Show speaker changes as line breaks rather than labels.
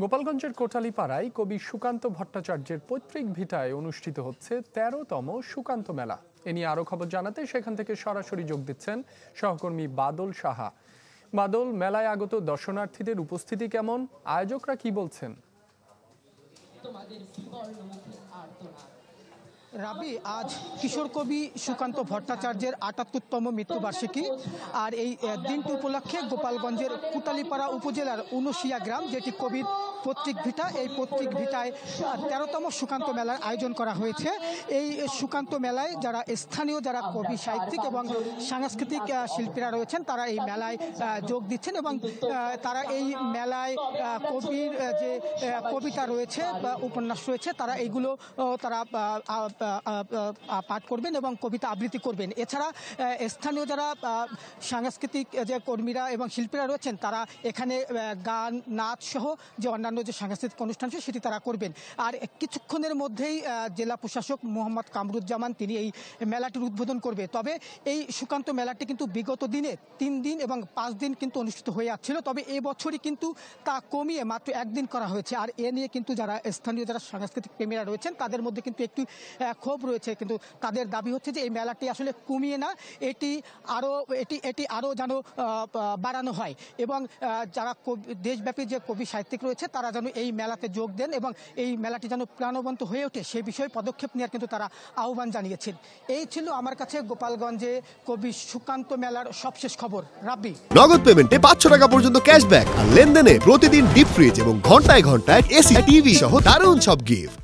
গোপালগঞ্জের কোটালীপাড়ায় কবি সুকান্ত ভট্টাচার্যের পৈতৃক ভিটায় অনুষ্ঠিত হচ্ছে ১৩তম সুকান্ত মেলা। এ নিয়ে আরো খবর জানাতে সেখান থেকে সরাসরি যোগ দিচ্ছেন সহকর্মী বাদল সাহা। বাদল, মেলায় আগত দর্শনার্থীদের উপস্থিতি কেমন, আয়োজকরা কি বলছেন?
রাবি, আজ কিশোর কবি সুকান্ত ভট্টাচার্যের ৭৮তম মৃত্যুবার্ষিকী। আর এই দিনটি উপলক্ষে গোপালগঞ্জের কোটালীপাড়া উপজেলার উনশিয়া গ্রাম, যেটি কবির পৈতৃক ভিটা, এই পৈতৃক ভিটায় ১৩তম সুকান্ত মেলার আয়োজন করা হয়েছে। এই সুকান্ত মেলায় যারা কবি, সাহিত্যিক এবং সাংস্কৃতিক শিল্পীরা রয়েছেন, তারা এই মেলায় যোগ দিচ্ছেন এবং তারা এই মেলায় কবির যে কবিতা রয়েছে বা উপন্যাস রয়েছে, তারা এইগুলো তারা পাঠ করবেন এবং কবিতা আবৃত্তি করবেন। এছাড়া স্থানীয় যারা সাংস্কৃতিক যে কর্মীরা এবং শিল্পীরা রয়েছেন, তারা এখানে গান, নাচ সহ যে অন্যান্য যে সাংস্কৃতিক অনুষ্ঠান সেটি তারা করবেন। আর কিছুক্ষণের মধ্যেই জেলা প্রশাসক মোহাম্মদ কামরুজ্জামান তিনি এই মেলাটির উদ্বোধন করবে। তবে এই সুকান্ত মেলাটি কিন্তু বিগত দিনে ৩ দিন এবং ৫ দিন কিন্তু অনুষ্ঠিত হয়ে যাচ্ছিল, তবে এবছরই কিন্তু তা কমিয়ে মাত্র 1 দিন করা হয়েছে। আর এ নিয়ে কিন্তু স্থানীয় যারা সাংস্কৃতিক প্রেমীরা রয়েছেন, তাদের মধ্যে কিন্তু একটু ক্ষোভ রয়েছে। কিন্তু তাদের দাবি হচ্ছে যে এই মেলাটি আসলে কমিয়ে না, এটি আরও যেন বাড়ানো হয় এবং যারা দেশব্যাপী যে কবি সাহিত্যিক রয়েছে, তারা যেন এই মেলাতে যোগ দেন এবং এই মেলাটি যেন প্রাণবন্ত হয়ে ওঠে, সে বিষয়ে পদক্ষেপ নেওয়ার কিন্তু তারা আহ্বান জানিয়েছেন। এই ছিল আমার কাছে গোপালগঞ্জে কবি সুকান্ত মেলার সবশেষ খবর। রাব্বি,
নগদ পেমেন্টে 500 টাকা পর্যন্ত ক্যাশব্যাক আর লেনদেনে প্রতিদিন ডিপ ফ্রিজ এবং ঘন্টায় ঘন্টায় এসি, টিভি সহ দারুণ সব গিফট।